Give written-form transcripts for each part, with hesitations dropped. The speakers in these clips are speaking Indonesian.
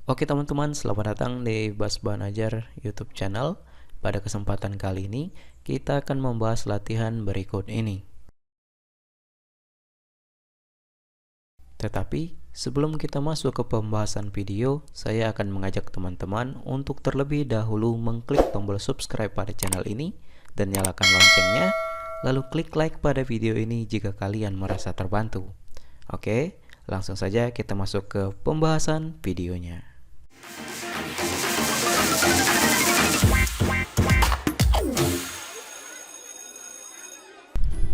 Oke teman-teman, selamat datang di Bas Banajar YouTube channel. Pada kesempatan kali ini, kita akan membahas latihan berikut ini. Tetapi, sebelum kita masuk ke pembahasan video, saya akan mengajak teman-teman untuk terlebih dahulu mengklik tombol subscribe pada channel ini dan nyalakan loncengnya, lalu klik like pada video ini jika kalian merasa terbantu. Oke, langsung saja kita masuk ke pembahasan videonya.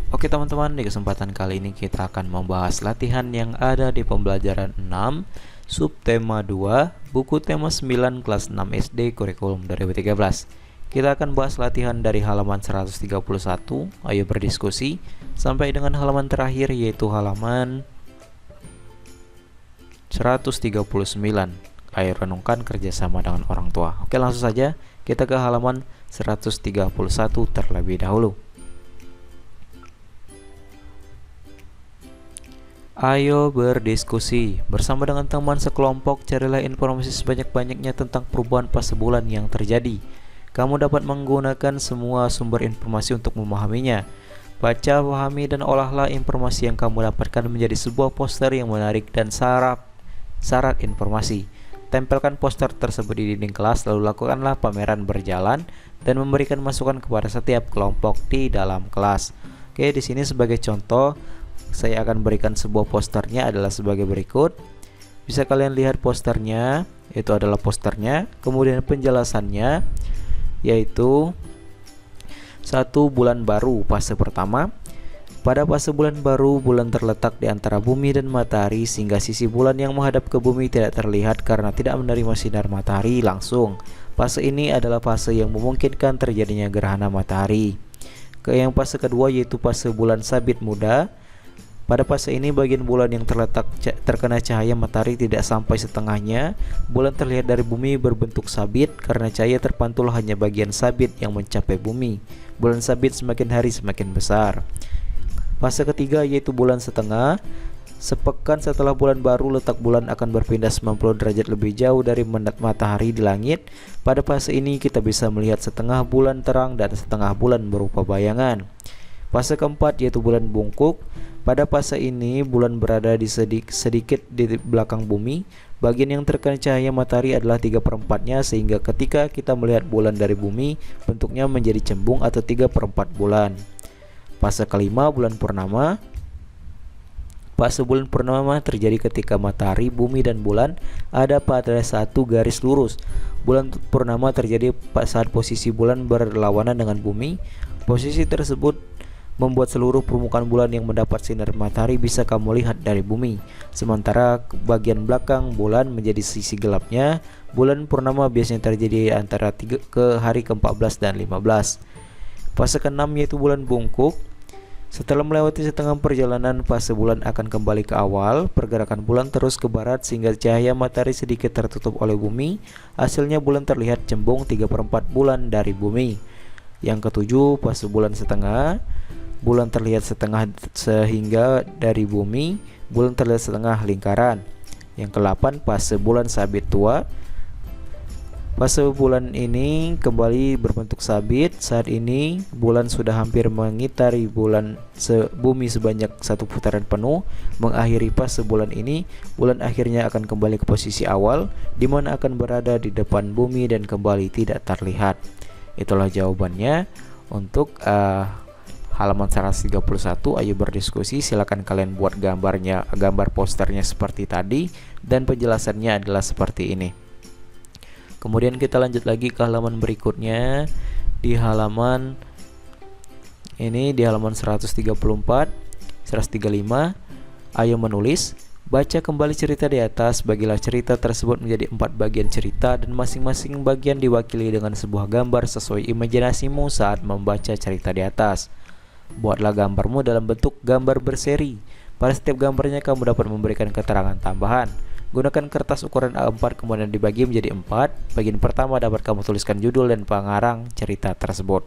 Oke teman-teman, di kesempatan kali ini kita akan membahas latihan yang ada di pembelajaran 6 subtema 2 buku tema 9 kelas 6 SD kurikulum 2013. Kita akan bahas latihan dari halaman 131, ayo berdiskusi, sampai dengan halaman terakhir yaitu halaman 139. Ayo renungkan kerjasama dengan orang tua. Oke, langsung saja kita ke halaman 131 terlebih dahulu. Ayo berdiskusi. Bersama dengan teman sekelompok, carilah informasi sebanyak-banyaknya tentang perubahan fase bulan yang terjadi. Kamu dapat menggunakan semua sumber informasi untuk memahaminya. Baca, pahami, dan olahlah informasi yang kamu dapatkan menjadi sebuah poster yang menarik dan syarat informasi. Tempelkan poster tersebut di dinding kelas, lalu lakukanlah pameran berjalan dan memberikan masukan kepada setiap kelompok di dalam kelas. Oke, di sini sebagai contoh, saya akan berikan sebuah posternya adalah sebagai berikut. Bisa kalian lihat posternya, itu adalah posternya. Kemudian penjelasannya yaitu 1 bulan baru fase pertama. Pada fase bulan baru, bulan terletak di antara bumi dan matahari sehingga sisi bulan yang menghadap ke bumi tidak terlihat karena tidak menerima sinar matahari langsung. Fase ini adalah fase yang memungkinkan terjadinya gerhana matahari. Yang fase kedua yaitu fase bulan sabit muda. Pada fase ini bagian bulan yang terkena cahaya matahari tidak sampai setengahnya. Bulan terlihat dari bumi berbentuk sabit karena cahaya terpantul hanya bagian sabit yang mencapai bumi. Bulan sabit semakin hari semakin besar. Fase ketiga yaitu bulan setengah. Sepekan setelah bulan baru, letak bulan akan berpindah 90 derajat lebih jauh dari matahari di langit. Pada fase ini kita bisa melihat setengah bulan terang dan setengah bulan berupa bayangan. Fase keempat yaitu bulan bungkuk. Pada fase ini bulan berada di sedikit di belakang bumi. Bagian yang terkena cahaya matahari adalah 3/4-nya sehingga ketika kita melihat bulan dari bumi, bentuknya menjadi cembung atau 3/4 bulan. Fase kelima bulan purnama. Fase bulan purnama terjadi ketika matahari, bumi, dan bulan ada pada satu garis lurus. Bulan purnama terjadi saat posisi bulan berlawanan dengan bumi. Posisi tersebut membuat seluruh permukaan bulan yang mendapat sinar matahari bisa kamu lihat dari bumi. Sementara bagian belakang bulan menjadi sisi gelapnya. Bulan purnama biasanya terjadi antara hari ke-14 dan 15. Fase ke-6 yaitu bulan bungkuk. Setelah melewati setengah perjalanan, fase bulan akan kembali ke awal. Pergerakan bulan terus ke barat sehingga cahaya matahari sedikit tertutup oleh bumi. Hasilnya bulan terlihat cembung 3/4 bulan dari bumi. Yang ketujuh, fase bulan setengah. Bulan terlihat setengah sehingga dari bumi, bulan terlihat setengah lingkaran. Yang ke-8, fase bulan sabit tua. Fase bulan ini kembali berbentuk sabit. Saat ini bulan sudah hampir mengitari bumi sebanyak satu putaran penuh. Mengakhiri fase bulan ini, bulan akhirnya akan kembali ke posisi awal, di mana akan berada di depan bumi dan kembali tidak terlihat. Itulah jawabannya untuk halaman 131. Ayo berdiskusi, silakan kalian buat gambar posternya seperti tadi dan penjelasannya adalah seperti ini. Kemudian kita lanjut lagi ke halaman berikutnya. Di halaman 134, 135. Ayo menulis. Baca kembali cerita di atas. Bagilah cerita tersebut menjadi 4 bagian cerita dan masing-masing bagian diwakili dengan sebuah gambar sesuai imajinasimu saat membaca cerita di atas. Buatlah gambarmu dalam bentuk gambar berseri. Pada setiap gambarnya kamu dapat memberikan keterangan tambahan. Gunakan kertas ukuran A4 kemudian dibagi menjadi 4. Bagian pertama dapat kamu tuliskan judul dan pengarang cerita tersebut.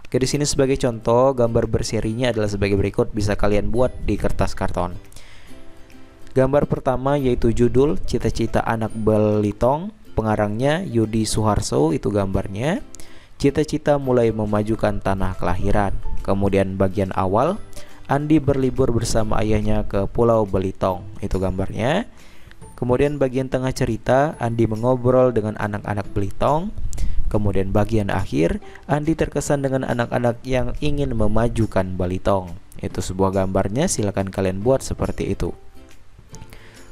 Oke, di sini sebagai contoh gambar berserinya adalah sebagai berikut. Bisa kalian buat di kertas karton. Gambar pertama yaitu judul Cita-cita Anak Belitong, pengarangnya Yudi Suharso, itu gambarnya. Cita-cita mulai memajukan tanah kelahiran. Kemudian bagian awal, Andi berlibur bersama ayahnya ke Pulau Belitung, itu gambarnya. Kemudian bagian tengah cerita, Andi mengobrol dengan anak-anak Belitung. Kemudian bagian akhir, Andi terkesan dengan anak-anak yang ingin memajukan Belitung. Itu sebuah gambarnya, silakan kalian buat seperti itu.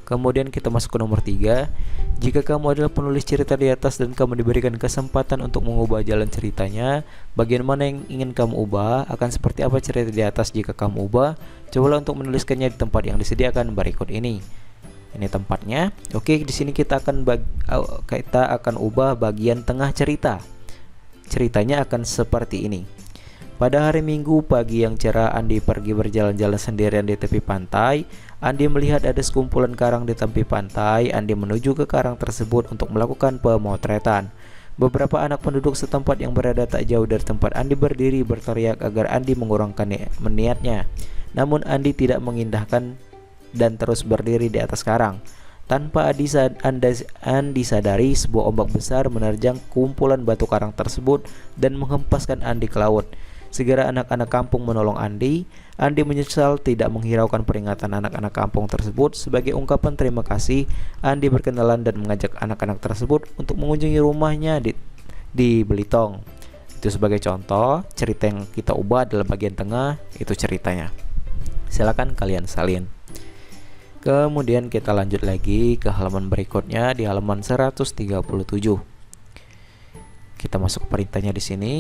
Kemudian kita masuk ke nomor 3. Jika kamu adalah penulis cerita di atas dan kamu diberikan kesempatan untuk mengubah jalan ceritanya, bagian mana yang ingin kamu ubah? Akan seperti apa cerita di atas jika kamu ubah? Cobalah untuk menuliskannya di tempat yang disediakan berikut ini. Ini tempatnya. Oke, di sini kita akan ubah bagian tengah cerita. Ceritanya akan seperti ini. Pada hari Minggu pagi yang cerah, Andi pergi berjalan-jalan sendirian di tepi pantai. Andi melihat ada sekumpulan karang di tepi pantai. Andi menuju ke karang tersebut untuk melakukan pemotretan. Beberapa anak penduduk setempat yang berada tak jauh dari tempat Andi berdiri berteriak agar Andi mengurangkan niatnya. Namun Andi tidak mengindahkan dan terus berdiri di atas karang. Tanpa Andi sadari, sebuah ombak besar menerjang kumpulan batu karang tersebut dan menghempaskan Andi ke laut. Segera anak-anak kampung menolong Andi. Andi menyesal tidak menghiraukan peringatan anak-anak kampung tersebut. Sebagai ungkapan terima kasih, Andi berkenalan dan mengajak anak-anak tersebut untuk mengunjungi rumahnya di Belitung. Itu sebagai contoh, cerita yang kita ubah dalam bagian tengah, itu ceritanya. Silakan kalian salin. Kemudian kita lanjut lagi ke halaman berikutnya di halaman 137. Kita masuk ke perintahnya di sini.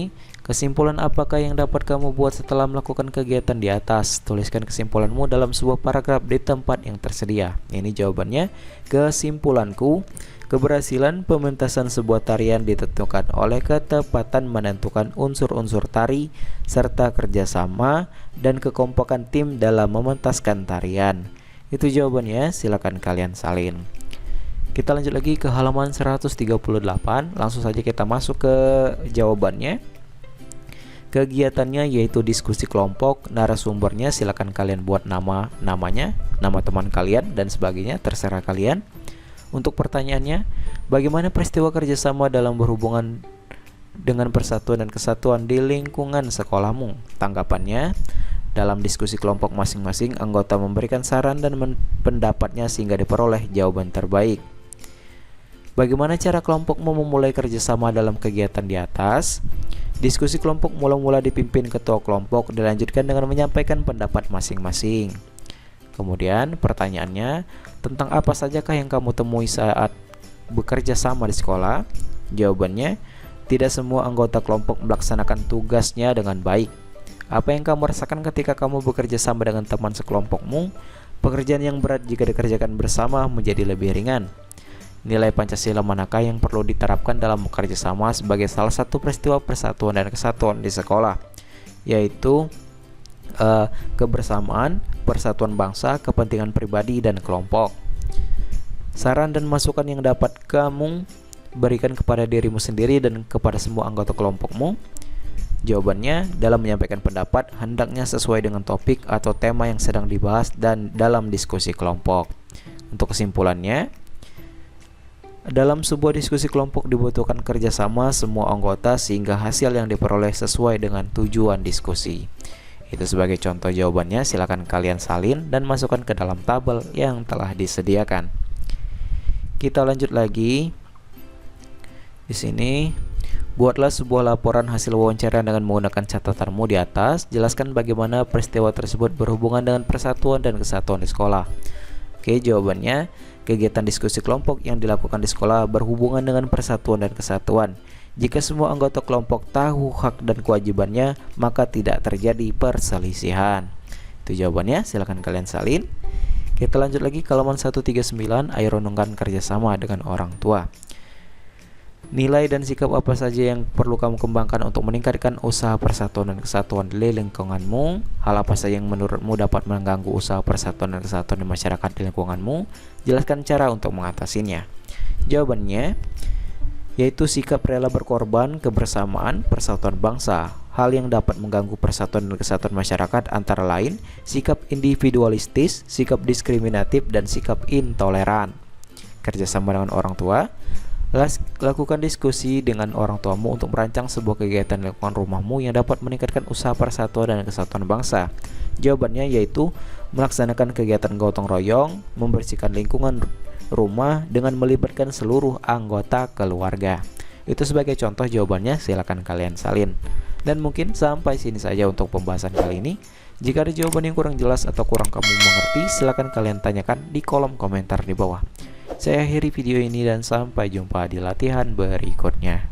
Kesimpulan apakah yang dapat kamu buat setelah melakukan kegiatan di atas? Tuliskan kesimpulanmu dalam sebuah paragraf di tempat yang tersedia. Ini jawabannya. Kesimpulanku, keberhasilan pementasan sebuah tarian ditentukan oleh ketepatan menentukan unsur-unsur tari serta kerjasama dan kekompakan tim dalam mementaskan tarian. Itu jawabannya, silakan kalian salin. Kita lanjut lagi ke halaman 138. Langsung saja kita masuk ke jawabannya. Kegiatannya yaitu diskusi kelompok. Narasumbernya silakan kalian buat namanya, nama teman kalian dan sebagainya, terserah kalian. Untuk pertanyaannya, bagaimana peristiwa kerjasama dalam berhubungan dengan persatuan dan kesatuan di lingkungan sekolahmu? Tanggapannya, dalam diskusi kelompok masing-masing, anggota memberikan saran dan pendapatnya sehingga diperoleh jawaban terbaik. Bagaimana cara kelompokmu memulai kerjasama dalam kegiatan di atas? Diskusi kelompok mula-mula dipimpin ketua kelompok, dilanjutkan dengan menyampaikan pendapat masing-masing. Kemudian pertanyaannya, tentang apa sajakah yang kamu temui saat bekerja sama di sekolah? Jawabannya, tidak semua anggota kelompok melaksanakan tugasnya dengan baik. Apa yang kamu rasakan ketika kamu bekerja sama dengan teman sekelompokmu? Pekerjaan yang berat jika dikerjakan bersama menjadi lebih ringan. Nilai Pancasila manakah yang perlu diterapkan dalam bekerja sama sebagai salah satu peristiwa persatuan dan kesatuan di sekolah? Yaitu kebersamaan, persatuan bangsa, kepentingan pribadi dan kelompok. Saran dan masukan yang dapat kamu berikan kepada dirimu sendiri dan kepada semua anggota kelompokmu. Jawabannya, dalam menyampaikan pendapat, hendaknya sesuai dengan topik atau tema yang sedang dibahas dan dalam diskusi kelompok. Untuk kesimpulannya, dalam sebuah diskusi kelompok dibutuhkan kerjasama semua anggota sehingga hasil yang diperoleh sesuai dengan tujuan diskusi. Itu sebagai contoh jawabannya, silakan kalian salin dan masukkan ke dalam tabel yang telah disediakan. Kita lanjut lagi. Di sini, buatlah sebuah laporan hasil wawancara dengan menggunakan catatanmu di atas. Jelaskan bagaimana peristiwa tersebut berhubungan dengan persatuan dan kesatuan di sekolah. Oke, jawabannya, kegiatan diskusi kelompok yang dilakukan di sekolah berhubungan dengan persatuan dan kesatuan. Jika semua anggota kelompok tahu hak dan kewajibannya, maka tidak terjadi perselisihan. Itu jawabannya, silakan kalian salin. Kita lanjut lagi ke halaman 139, ayo renungkan kerjasama dengan orang tua. Nilai dan sikap apa saja yang perlu kamu kembangkan untuk meningkatkan usaha persatuan dan kesatuan di lingkunganmu? Hal apa saja yang menurutmu dapat mengganggu usaha persatuan dan kesatuan di masyarakat di lingkunganmu? Jelaskan cara untuk mengatasinya. Jawabannya, yaitu sikap rela berkorban, kebersamaan, persatuan bangsa. Hal yang dapat mengganggu persatuan dan kesatuan masyarakat antara lain sikap individualistis, sikap diskriminatif, dan sikap intoleran. Kerjasama dengan orang tua. Lakukan diskusi dengan orang tuamu untuk merancang sebuah kegiatan di lingkungan rumahmu yang dapat meningkatkan usaha persatuan dan kesatuan bangsa. Jawabannya yaitu melaksanakan kegiatan gotong royong, membersihkan lingkungan rumah dengan melibatkan seluruh anggota keluarga. Itu sebagai contoh jawabannya, silakan kalian salin. Dan mungkin sampai sini saja untuk pembahasan kali ini. Jika ada jawaban yang kurang jelas atau kurang kamu mengerti, silakan kalian tanyakan di kolom komentar di bawah. Saya akhiri video ini dan sampai jumpa di latihan berikutnya.